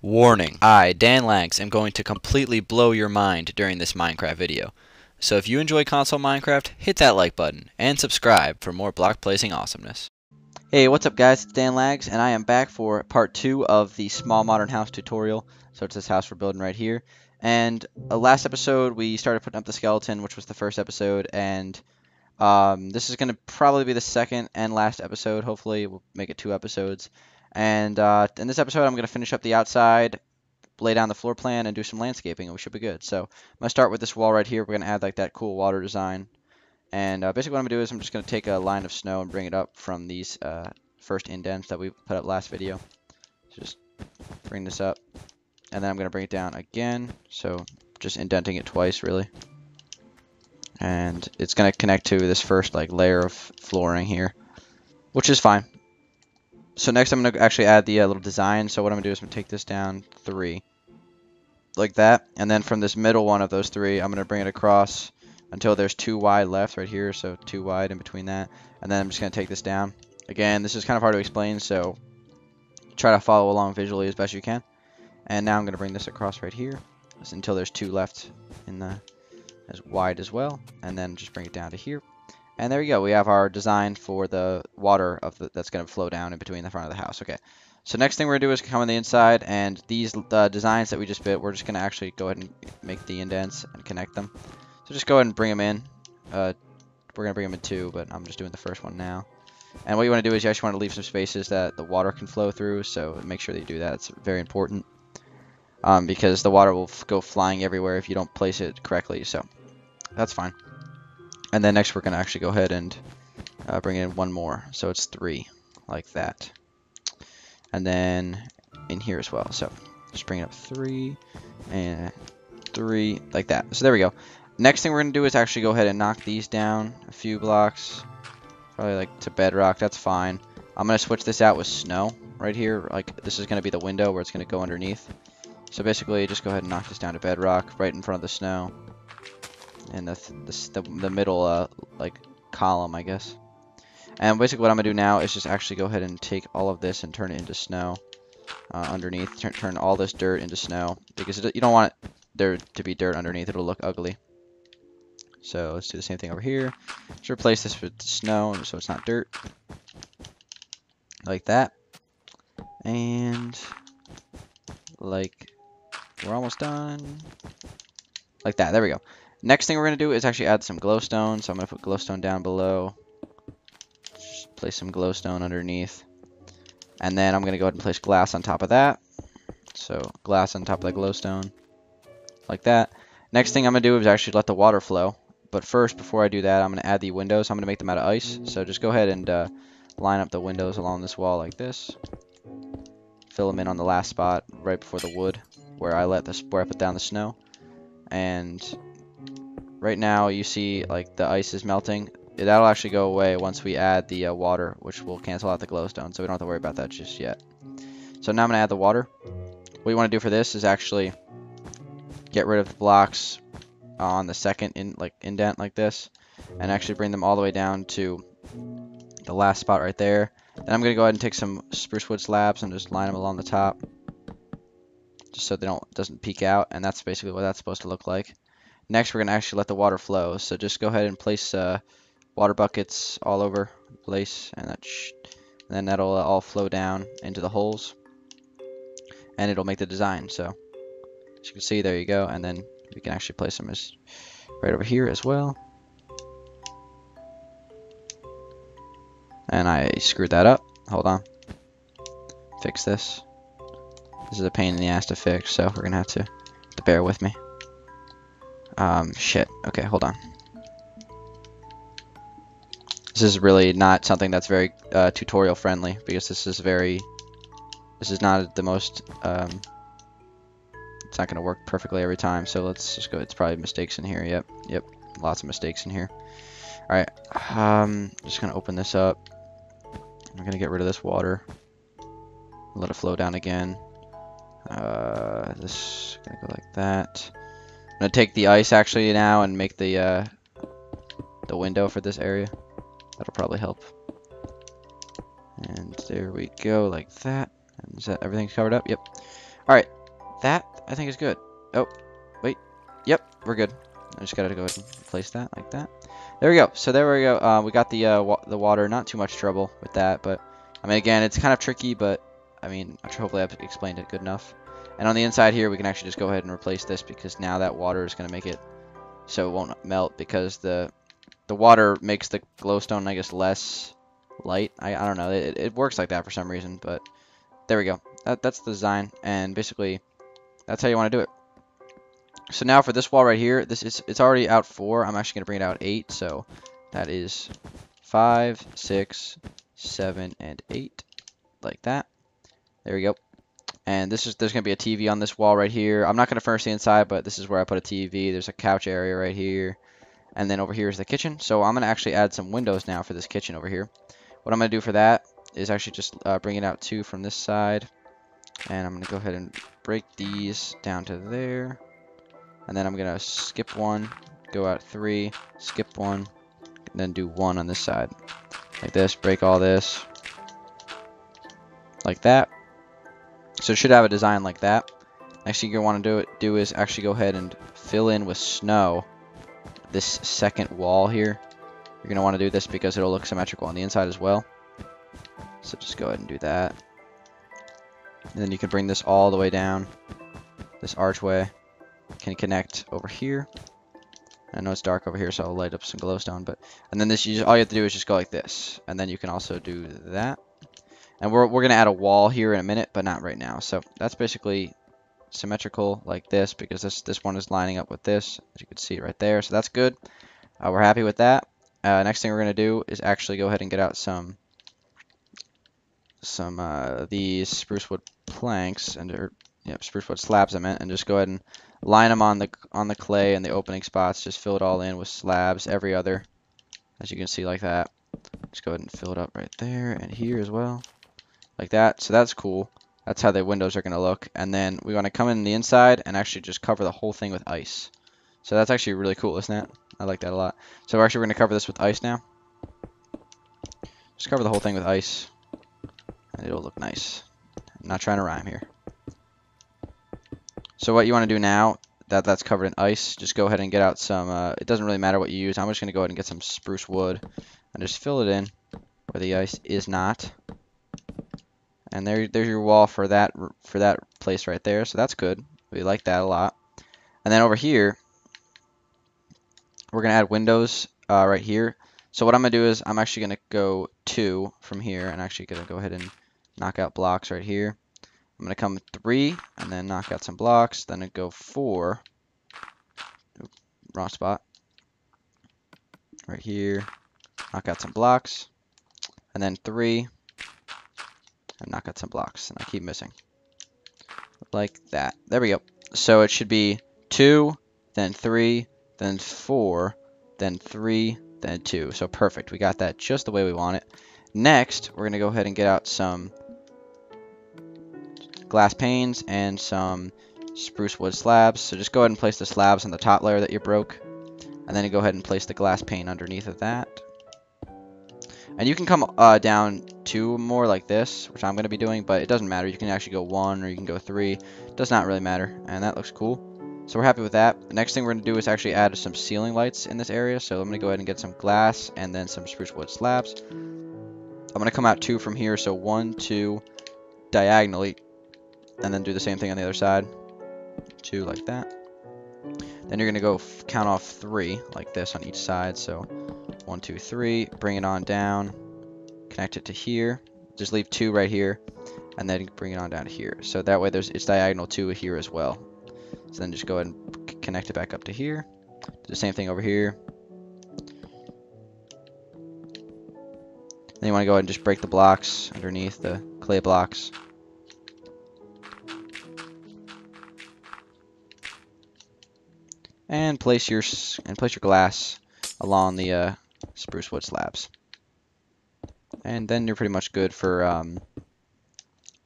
Warning, I, Dan Langs, am going to completely blow your mind during this Minecraft video. So if you enjoy console Minecraft, hit that like button, and subscribe for more block placing awesomeness. Hey, what's up guys, it's Dan Langs, and I am back for part 2 of the small modern house tutorial. So it's this house we're building right here. And last episode we started putting up the skeleton, which was the first episode, and this is going to probably be the second and last episode. Hopefully we'll make it 2 episodes. And in this episode, I'm going to finish up the outside, lay down the floor plan, and do some landscaping, and we should be good. So I'm going to start with this wall right here. We're going to add like that cool water design. And basically what I'm going to do is I'm just going to take a line of snow and bring it up from these first indents that we put up last video. Just bring this up. And then I'm going to bring it down again. So just indenting it twice, really. And it's going to connect to this first like layer of flooring here, which is fine. So next I'm going to actually add the little design. So what I'm going to do is I'm going to take this down 3, like that. And then from this middle one of those 3, I'm going to bring it across until there's 2 wide left right here. So 2 wide in between that. And then I'm just going to take this down. Again, this is kind of hard to explain, so try to follow along visually as best you can. And now I'm going to bring this across right here until there's 2 left in the as wide as well. And then just bring it down to here. And there you go. We have our design for the water that's going to flow down in between the front of the house. Okay. So next thing we're going to do is come on the inside, and these designs that we just bit, we're just going to actually go ahead and make the indents and connect them. So just go ahead and bring them in. We're going to bring them in 2, but I'm just doing the first one now. And what you want to do is you actually want to leave some spaces that the water can flow through, so make sure that you do that. It's very important because the water will go flying everywhere if you don't place it correctly, so that's fine. And then next we're going to actually go ahead and bring in 1 more. So it's 3, like that. And then in here as well. So just bring it up 3 and 3, like that. So there we go. Next thing we're going to do is actually go ahead and knock these down a few blocks. Probably like to bedrock, that's fine. I'm going to switch this out with snow right here. Like this is going to be the window where it's going to go underneath. So basically just go ahead and knock this down to bedrock right in front of the snow. And the middle like column, I guess. And basically what I'm gonna do now is just actually go ahead and take all of this and turn it into snow underneath. Turn all this dirt into snow because you don't want there to be dirt underneath. It'll look ugly. So let's do the same thing over here. Just replace this with snow so it's not dirt, like that. And like we're almost done, like that. There we go. Next thing we're going to do is actually add some glowstone. So I'm going to put glowstone down below. Just place some glowstone underneath. And then I'm going to go ahead and place glass on top of that. So glass on top of the glowstone. Like that. Next thing I'm going to do is actually let the water flow. But first, before I do that, I'm going to add the windows. I'm going to make them out of ice. So just go ahead and line up the windows along this wall like this. Fill them in on the last spot right before the wood where I put down the snow. And right now you see like the ice is melting. That'll actually go away once we add the water, which will cancel out the glowstone, so we don't have to worry about that just yet. So now I'm going to add the water. What you want to do for this is actually get rid of the blocks on the second indent like this, and actually bring them all the way down to the last spot right there. Then I'm going to go ahead and take some spruce wood slabs and just line them along the top, just so doesn't peek out, and that's basically what that's supposed to look like. Next, we're going to actually let the water flow. So just go ahead and place water buckets all over the place, and then that'll all flow down into the holes, and it'll make the design. So as you can see, there you go. And then we can actually place them right over here as well. And I screwed that up. Hold on. Fix this. This is a pain in the ass to fix, so we're going to have to bear with me. Shit. Okay, hold on. This is really not something that's very tutorial friendly because this is not the most it's not going to work perfectly every time. So let's just go. It's probably mistakes in here. Yep. Lots of mistakes in here. All right. Just going to open this up. I'm going to get rid of this water. Let it flow down again. This is going to go like that. I'm going to take the ice actually now and make the window for this area. That'll probably help. And there we go, like that. And is that everything's covered up? Yep. Alright, that I think is good. Oh, wait. Yep, we're good. I just gotta go ahead and place that like that. There we go. So there we go. We got the water. Not too much trouble with that, but I mean, again, it's kind of tricky, but I mean, hopefully I've explained it good enough. And on the inside here, we can actually just go ahead and replace this because now that water is going to make it so it won't melt because the water makes the glowstone, I guess, less light. I don't know. It works like that for some reason, but there we go. That's the design, and basically that's how you want to do it. So now for this wall right here, it's already out 4. I'm actually going to bring it out 8, so that is 5, 6, 7, and 8, like that. There we go. And there's going to be a TV on this wall right here. I'm not going to furnish the inside, but this is where I put a TV. There's a couch area right here. And then over here is the kitchen. So I'm going to actually add some windows now for this kitchen over here. What I'm going to do for that is actually just bring it out 2 from this side. And I'm going to go ahead and break these down to there. And then I'm going to skip 1, go out 3, skip 1, and then do 1 on this side. Like this, break all this. Like that. So it should have a design like that. Next thing you want to do is actually go ahead and fill in with snow this second wall here. You're going to want to do this because it'll look symmetrical on the inside as well. So just go ahead and do that. And then you can bring this all the way down. This archway can connect over here. I know it's dark over here, so I'll light up some glowstone. And then this, all you have to do is just go like this. And then you can also do that. And we're going to add a wall here in a minute, but not right now. So that's basically symmetrical like this because this one is lining up with this, as you can see right there. So that's good. We're happy with that. Next thing we're going to do is actually go ahead and get out some these spruce wood planks and spruce wood slabs I meant, and just go ahead and line them on the clay and the opening spots. Just fill it all in with slabs, every other, as you can see like that. Just go ahead and fill it up right there and here as well, like that. So that's cool. That's how the windows are going to look. And then we want to come in the inside and actually just cover the whole thing with ice. So that's actually really cool, isn't it? I like that a lot. So we're going to cover this with ice now. Just cover the whole thing with ice. And it'll look nice. I'm not trying to rhyme here. So what you want to do now that that's covered in ice, just go ahead and get out some, it doesn't really matter what you use. I'm just going to go ahead and get some spruce wood and just fill it in where the ice is not. And there's your wall for that place right there. So that's good. We like that a lot. And then over here, we're going to add windows right here. So what I'm going to do is I'm actually going to go 2 from here and actually going to go ahead and knock out blocks right here. I'm going to come 3 and then knock out some blocks. Then I go 4. Oops, wrong spot. Right here. Knock out some blocks. And then 3. And knock out some blocks. And I keep missing. Like that. There we go. So it should be 2, then 3, then 4, then 3, then 2. So perfect. We got that just the way we want it. Next, we're going to go ahead and get out some glass panes and some spruce wood slabs. So just go ahead and place the slabs on the top layer that you broke. And then you go ahead and place the glass pane underneath of that. And you can come down 2 more like this, which I'm going to be doing, but it doesn't matter. You can actually go 1 or you can go 3. It does not really matter. And that looks cool. So we're happy with that. The next thing we're going to do is actually add some ceiling lights in this area. So I'm going to go ahead and get some glass and then some spruce wood slabs. I'm going to come out 2 from here. So 1, 2 diagonally. And then do the same thing on the other side. 2 like that. Then you're going to go count off 3 like this on each side. So 1, 2, 3. Bring it on down. Connect it to here. Just leave 2 right here. And then bring it on down to here. So that way it's diagonal 2 here as well. So then just go ahead and connect it back up to here. Do the same thing over here. Then you want to go ahead and just break the blocks underneath the clay blocks. And place your glass along the spruce wood slabs. And then you're pretty much good for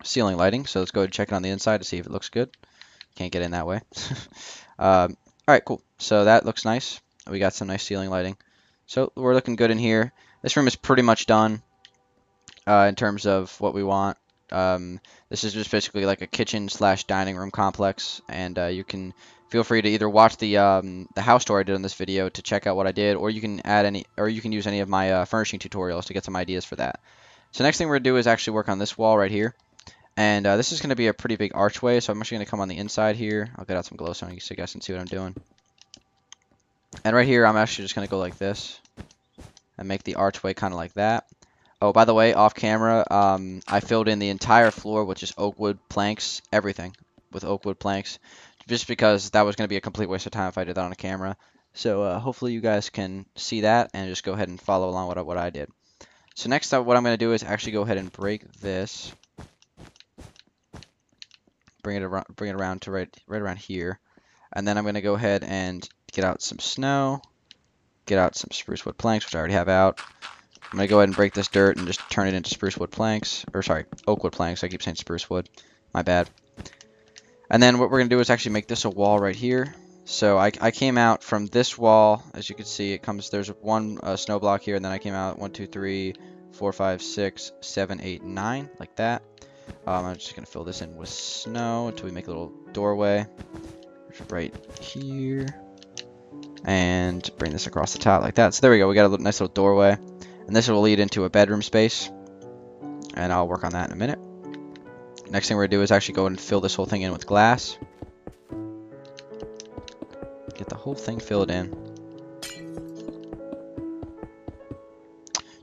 ceiling lighting. So let's go ahead and check it on the inside to see if it looks good. Can't get in that way. Alright, cool. So that looks nice. We got some nice ceiling lighting. So we're looking good in here. This room is pretty much done in terms of what we want. This is just basically like a kitchen slash dining room complex, and you can feel free to either watch the house tour I did in this video to check out what I did, or you can use any of my furnishing tutorials to get some ideas for that. So next thing we're gonna do is actually work on this wall right here, and this is gonna be a pretty big archway. So I'm actually gonna come on the inside here. I'll get out some glowstone so you guys can see what I'm doing. And right here, I'm actually just gonna go like this and make the archway kind of like that. Oh, by the way, off camera, I filled in the entire floor with just oak wood planks, everything with oak wood planks, just because that was going to be a complete waste of time if I did that on a camera. So hopefully you guys can see that and just go ahead and follow along with what I did. So next up, what I'm going to do is actually go ahead and break this, bring it around to right around here, and then I'm going to go ahead and get out some snow, get out some spruce wood planks, which I already have out. I'm going to go ahead and break this dirt and just turn it into spruce wood planks, or sorry, oak wood planks. I keep saying spruce wood. My bad. And then what we're going to do is actually make this a wall right here. So I came out from this wall. As you can see, there's one snow block here, and then I came out 1, 2, 3, 4, 5, 6, 7, 8, 9, like that. I'm just going to fill this in with snow until we make a little doorway right here. And bring this across the top like that. So there we go. We got a nice little doorway. And this will lead into a bedroom space, and I'll work on that in a minute. Next thing we're going to do is actually go and fill this whole thing in with glass. Get the whole thing filled in.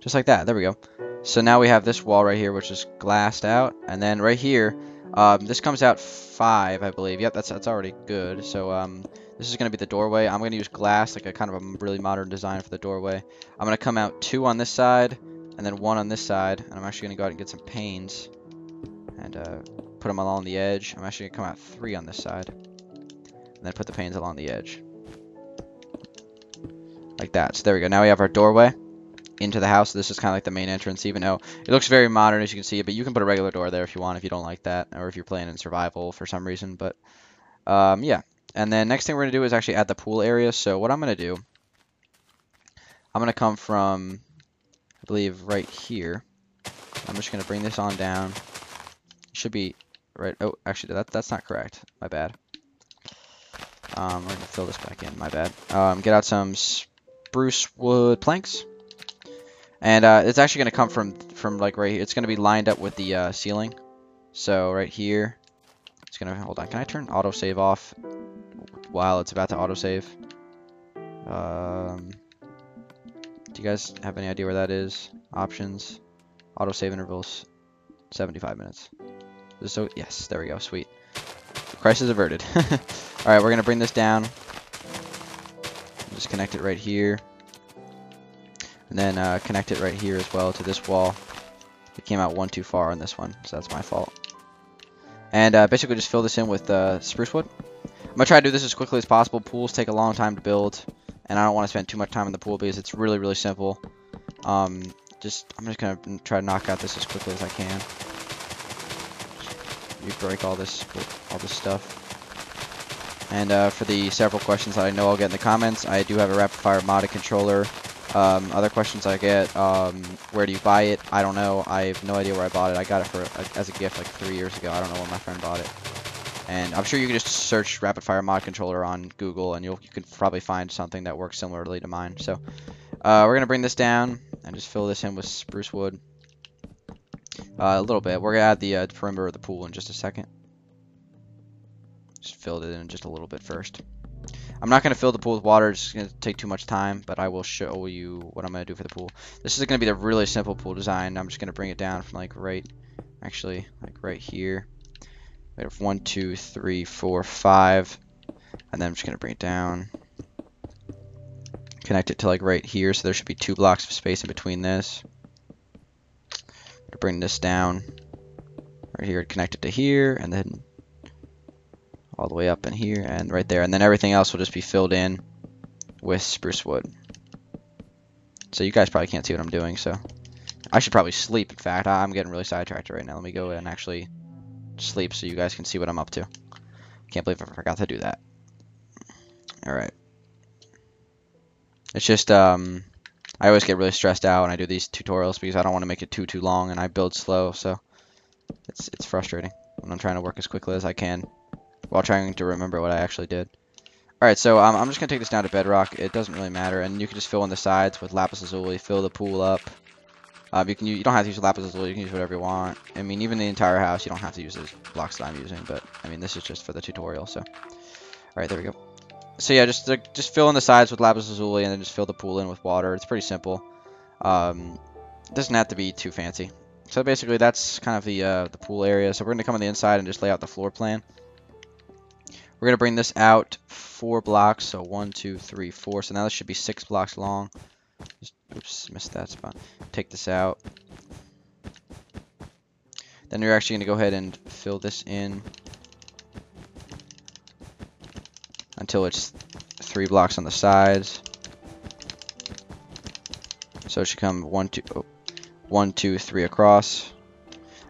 Just like that. There we go. So now we have this wall right here, which is glassed out. And then right here, this comes out 5, I believe. Yep, that's already good. So this is going to be the doorway. I'm going to use glass, like a kind of a really modern design for the doorway. I'm going to come out 2 on this side, and then 1 on this side. And I'm actually going to go out and get some panes and put them along the edge. I'm actually going to come out 3 on this side, and then put the panes along the edge. Like that. So there we go. Now we have our doorway into the house. This is kind of like the main entrance, even though it looks very modern, as you can see, but you can put a regular door there if you want, if you don't like that, or if you're playing in survival for some reason. But yeah. And then next thing we're going to do is actually add the pool area. So what I'm going to do, I'm going to come from, I believe, right here. I'm just going to bring this on down. It should be right. Oh, actually, that's not correct. My bad. We're going to fill this back in. My bad. Get out some spruce wood planks. And it's actually going to come from like right here. It's going to be lined up with the ceiling. So right here, it's going to, hold on. Can I turn autosave off while it's about to autosave? Do you guys have any idea where that is? Options, autosave intervals, 75 minutes. So yes, there we go. Sweet. Crisis averted. All right, we're going to bring this down. Just connect it right here. And then connect it right here as well to this wall. It came out 1 too far on this one, so that's my fault. And basically just fill this in with spruce wood. I'm going to try to do this as quickly as possible. Pools take a long time to build, and I don't want to spend too much time in the pool because it's really, really simple. I'm just going to try to knock out this as quickly as I can. You break all this stuff. And for the several questions that I know I'll get in the comments, I do have a rapid fire modded controller. Other questions I get, where do you buy it? I don't know. I have no idea where I bought it. I got it as a gift like 3 years ago. I don't know when my friend bought it. And I'm sure you can just search rapid fire mod controller on Google, and you can probably find something that works similarly to mine. So we're going to bring this down and just fill this in with spruce wood. A little bit. We're going to add the perimeter of the pool in just a second. Just filled it in just a little bit first. I'm not going to fill the pool with water. It's going to take too much time, but I will show you what I'm going to do for the pool. This is going to be the really simple pool design. I'm just going to bring it down from like right here. We have 1, 2, 3, 4, 5, and then I'm just going to bring it down. Connect it to like right here, so there should be 2 blocks of space in between this. Bring this down right here, connect it to here, and then all the way up in here and right there, and then everything else will just be filled in with spruce wood. So you guys probably can't see what I'm doing, so I should probably sleep. In fact, I'm getting really sidetracked right now. Let me go and actually sleep so you guys can see what I'm up to. Can't believe I forgot to do that. Alright. It's just, I always get really stressed out when I do these tutorials because I don't want to make it too long, and I build slow, so It's frustrating when I'm trying to work as quickly as I can while trying to remember what I actually did. Alright, so I'm just going to take this down to bedrock. It doesn't really matter, and you can just fill in the sides with lapis lazuli, fill the pool up. You don't have to use lapis lazuli, you can use whatever you want. I mean, even the entire house, you don't have to use the blocks that I'm using, but I mean, this is just for the tutorial, so. Alright, there we go. So yeah, just fill in the sides with lapis lazuli, and then just fill the pool in with water. It's pretty simple. It doesn't have to be too fancy. So basically, that's kind of the pool area. So we're going to come on the inside and just lay out the floor plan. We're going to bring this out 4 blocks, so 1, 2, 3, 4. So now this should be 6 blocks long. Oops, missed that spot. Take this out. Then you're actually going to go ahead and fill this in until it's 3 blocks on the sides. So it should come 1, 2, 3 across.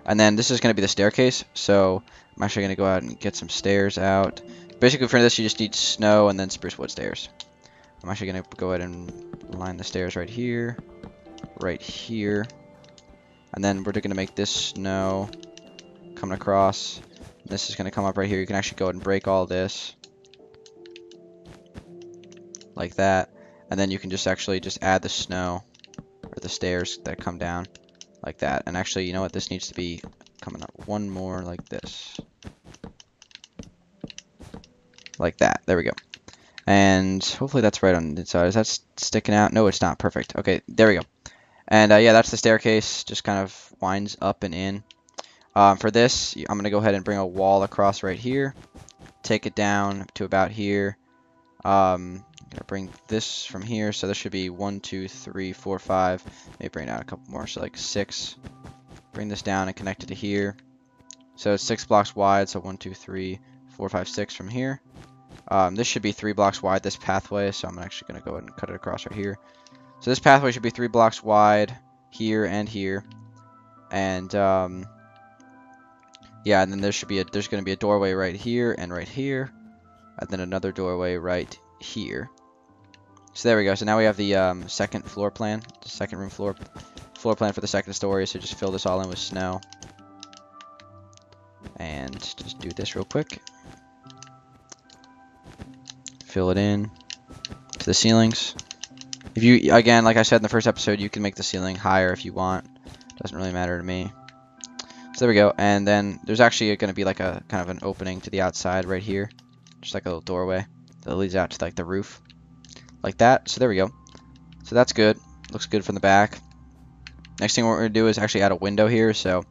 And then this is going to be the staircase. So I'm actually going to go out and get some stairs out. Basically for this you just need snow and then spruce wood stairs. I'm actually going to go ahead and line the stairs right here. And then we're going to make this snow coming across. This is going to come up right here. You can actually go ahead and break all this. Like that. And then you can just actually add the snow or the stairs that come down like that. And actually, you know what? This needs to be coming up one more like this. Like that. There we go. And hopefully that's right on the inside. Is that sticking out? No, it's not. Perfect. Okay, there we go. And yeah, that's the staircase. Just kind of winds up and in. For this, I'm going to go ahead and bring a wall across right here. Take it down to about here. I'm going to bring this from here. So this should be 1, 2, 3, 4, 5. Maybe bring down a couple more. So like 6. Bring this down and connect it to here. So it's 6 blocks wide. So 1, 2, 3, 4, 5, 6 from here. This should be 3 blocks wide, this pathway, so I'm actually going to go ahead and cut it across right here. So this pathway should be 3 blocks wide here and here. And yeah, and then there's going to be a doorway right here and right here. And then another doorway right here. So there we go. So now we have the second floor plan, the second room floor plan for the second story. So just fill this all in with snow. And just do this real quick. Fill it in to the ceilings. If you, again, like I said in the first episode, you can make the ceiling higher if you want. Doesn't really matter to me. So there we go. And then there's actually going to be like a kind of an opening to the outside right here. Just like a little doorway that leads out to like the roof. Like that. So there we go. So that's good. Looks good from the back. Next thing we're going to do is actually add a window here. So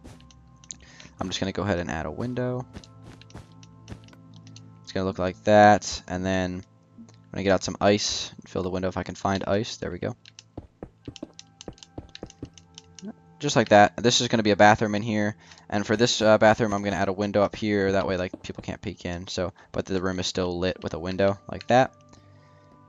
I'm just going to go ahead and add a window. It's going to look like that. And then I'm going to get out some ice and fill the window if I can find ice. There we go. Just like that. This is going to be a bathroom in here. And for this bathroom, I'm going to add a window up here. That way, like, people can't peek in. So, but the room is still lit with a window like that.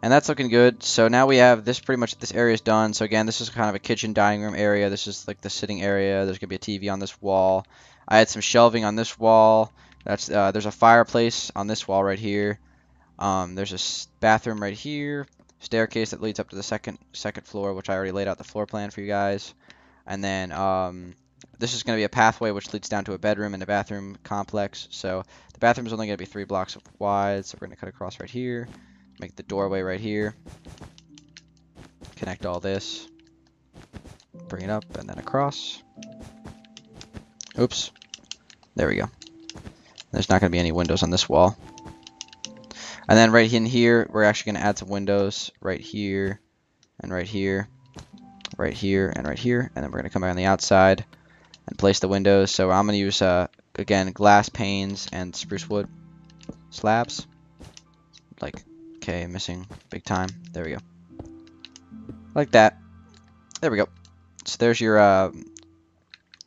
And that's looking good. So now we have this, pretty much this area is done. So again, this is kind of a kitchen dining room area. This is like the sitting area. There's going to be a TV on this wall. I had some shelving on this wall. There's a fireplace on this wall right here. There's a bathroom right here, staircase that leads up to the second floor, which I already laid out the floor plan for you guys. And then this is going to be a pathway which leads down to a bedroom and a bathroom complex. So the bathroom is only going to be 3 blocks wide, so we're going to cut across right here, make the doorway right here, connect all this, bring it up, and then across. Oops. There we go. There's not going to be any windows on this wall. And then right in here, we're actually going to add some windows right here, and right here, right here, and right here. And then we're going to come around the outside and place the windows. So I'm going to use, again, glass panes and spruce wood slabs. Like, okay, missing big time. There we go. Like that. There we go. So there's your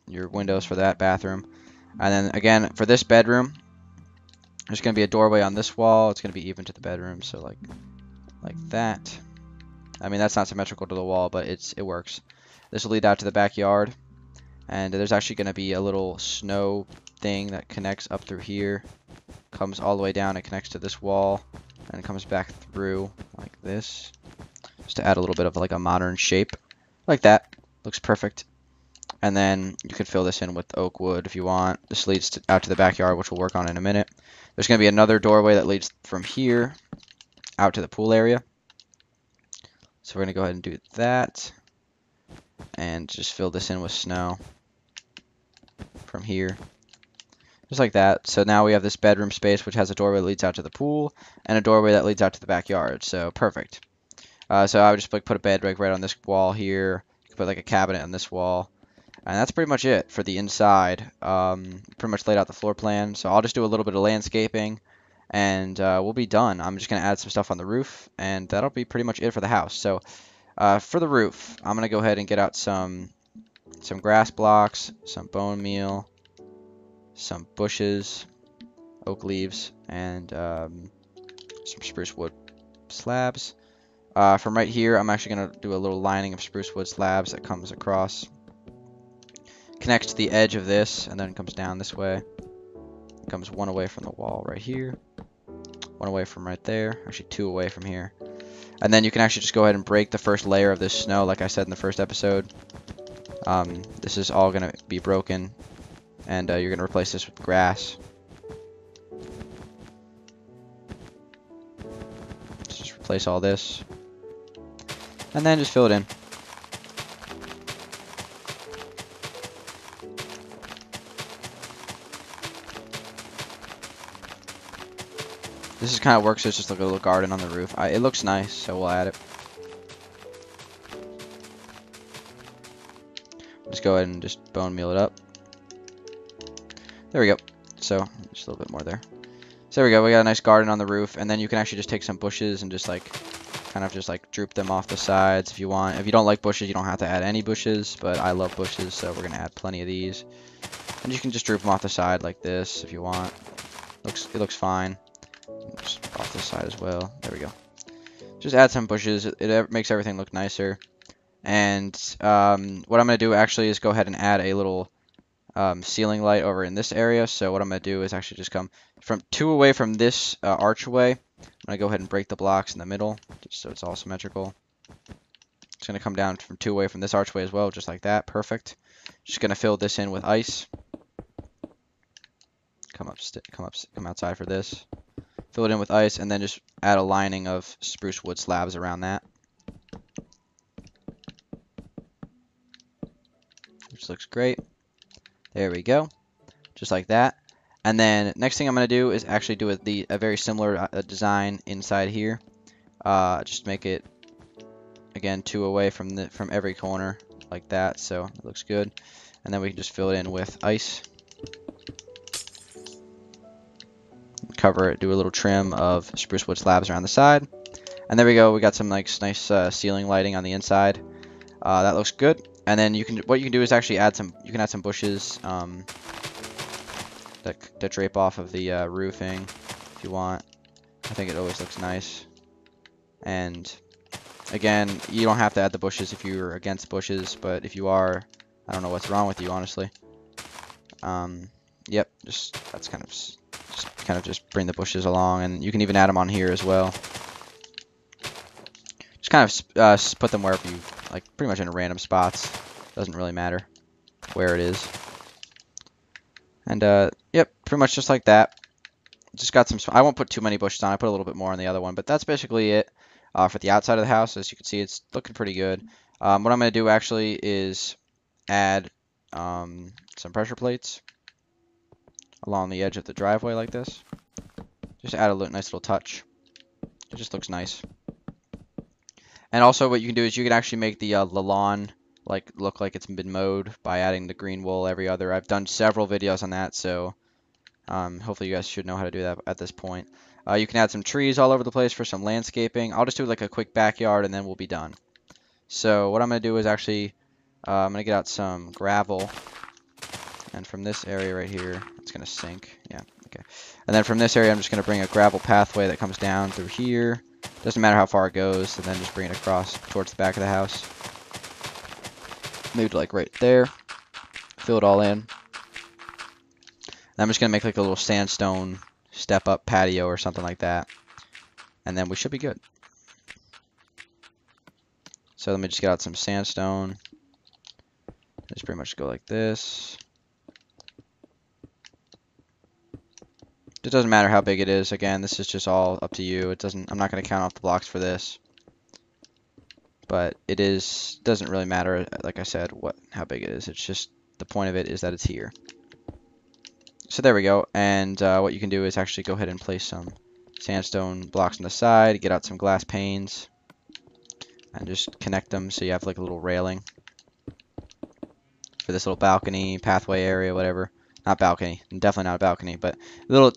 windows for that bathroom. And then, again, for this bedroom, there's going to be a doorway on this wall. It's going to be even to the bedroom, so like that. I mean, that's not symmetrical to the wall, but it works. This will lead out to the backyard. And there's actually going to be a little snow thing that connects up through here. Comes all the way down and connects to this wall. And comes back through like this. Just to add a little bit of like a modern shape. Like that. Looks perfect. And then you can fill this in with oak wood if you want. This leads out to the backyard, which we'll work on in a minute. There's going to be another doorway that leads from here out to the pool area. So we're going to go ahead and do that. And just fill this in with snow from here. Just like that. So now we have this bedroom space, which has a doorway that leads out to the pool, and a doorway that leads out to the backyard. So perfect. So I would just like put a bed like right on this wall here. You can put like a cabinet on this wall. And that's pretty much it for the inside. Pretty much laid out the floor plan. So I'll just do a little bit of landscaping, and we'll be done. I'm just going to add some stuff on the roof, and that'll be pretty much it for the house. So for the roof, I'm going to go ahead and get out some grass blocks, some bone meal, some bushes, oak leaves, and some spruce wood slabs. From right here, I'm actually going to do a little lining of spruce wood slabs that comes across, connects to the edge of this, and then comes down this way. It comes one away from the wall right here, one away from right there, actually two away from here. And then you can actually just go ahead and break the first layer of this snow, like I said in the first episode. This is all going to be broken, and you're going to replace this with grass. Just replace all this, and then just fill it in. This is kind of works, so it's just like a little garden on the roof. It looks nice, so we'll add it. Just go ahead and just bone meal it up. There we go. So, just a little bit more there. So there we go, we got a nice garden on the roof, and then you can actually just take some bushes and just like, kind of just like droop them off the sides if you want. If you don't like bushes, you don't have to add any bushes, but I love bushes, so we're going to add plenty of these. And you can just droop them off the side like this if you want. It looks fine. Just off this side as well. There we go. Just add some bushes. It makes everything look nicer. And what I'm going to do actually is go ahead and add a little ceiling light over in this area. So what I'm going to do is actually just come from two away from this archway. I'm going to go ahead and break the blocks in the middle, just so it's all symmetrical. It's going to come down from two away from this archway as well, just like that. Perfect. Just going to fill this in with ice. Come outside for this. Fill it in with ice, and then just add a lining of spruce wood slabs around that. Which looks great. There we go. Just like that. And then next thing I'm going to do is actually do a very similar design inside here. Just make it, again, two away from every corner like that, so it looks good. And then we can just fill it in with ice. Cover it, do a little trim of spruce wood slabs around the side. And there we go, we got some nice ceiling lighting on the inside. That looks good. And then what you can do is actually add some bushes that drape off of the roofing if you want. I think it always looks nice. And again, you don't have to add the bushes if you're against bushes, but if you are, I don't know what's wrong with you, honestly. Yep, that's kind of just bring the bushes along, and you can even add them on here as well. Just kind of put them wherever you like, pretty much in random spots. Doesn't really matter where it is. And yep, pretty much just like that. Just got some. I won't put too many bushes on. I put a little bit more on the other one, but that's basically it for the outside of the house. As you can see, it's looking pretty good. What I'm going to do actually is add some pressure plates along the edge of the driveway like this. Just add a nice little touch. It just looks nice. And also what you can do is you can actually make the lawn look like it's been mowed by adding the green wool every other. I've done several videos on that, so hopefully you guys should know how to do that at this point. You can add some trees all over the place for some landscaping. I'll just do like a quick backyard and then we'll be done. So what I'm going to do is actually I'm going to get out some gravel. And from this area right here, it's going to sink. Yeah, okay. And then from this area, I'm just going to bring a gravel pathway that comes down through here. Doesn't matter how far it goes, and then just bring it across towards the back of the house. Maybe like right there. Fill it all in. And I'm just going to make like a little sandstone step-up patio or something like that. And then we should be good. So let me just get out some sandstone. Just pretty much go like this. It doesn't matter how big it is. Again, this is just all up to you. It doesn't. I'm not going to count off the blocks for this, but it doesn't really matter. Like I said, how big it is. It's just the point of it is that it's here. So there we go. And what you can do is actually go ahead and place some sandstone blocks on the side. Get out some glass panes and just connect them so you have like a little railing for this little balcony, pathway area, whatever. Not balcony, definitely not a balcony, but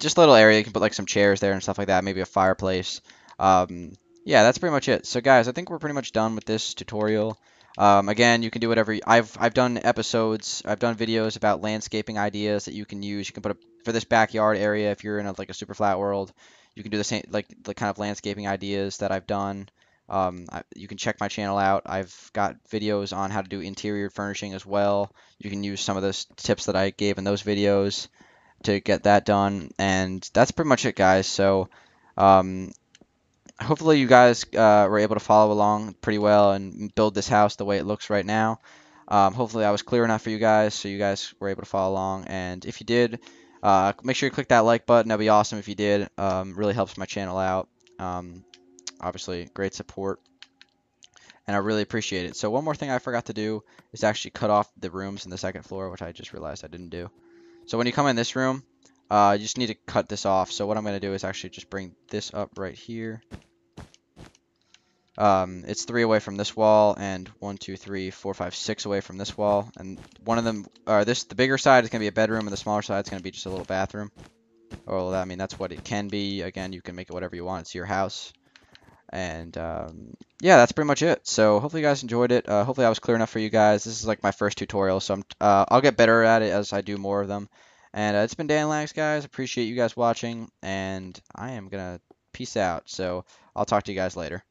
just a little area. You can put like some chairs there and stuff like that, maybe a fireplace. Yeah, that's pretty much it. So guys, I think we're pretty much done with this tutorial. Again, you can do whatever I've done episodes, I've done videos about landscaping ideas that you can use. You can put for this backyard area if you're in like a super flat world. You can do the same like the kind of landscaping ideas that I've done. You can check my channel out. I've got videos on how to do interior furnishing as well. You can use some of those tips that I gave in those videos to get that done. And that's pretty much it, guys. So um, hopefully you guys were able to follow along pretty well and build this house the way it looks right now. Hopefully I was clear enough for you guys so you guys were able to follow along. And if you did, make sure you click that like button. That'd be awesome if you did. Really helps my channel out. Obviously, great support, and I really appreciate it. So one more thing I forgot to do is actually cut off the rooms in the second floor, which I just realized I didn't do. So when you come in this room, you just need to cut this off. So what I'm going to do is actually just bring this up right here. It's 3 away from this wall, and 1, 2, 3, 4, 5, 6 away from this wall. And one of them, the bigger side is going to be a bedroom, and the smaller side is going to be just a little bathroom. Well, I mean, that's what it can be. Again, you can make it whatever you want. It's your house. And yeah, that's pretty much it. So hopefully you guys enjoyed it. Hopefully I was clear enough for you guys. This is like my first tutorial, so I'll get better at it as I do more of them. And it's been Dan Lags, guys. Appreciate you guys watching, and I am gonna peace out. So I'll talk to you guys later.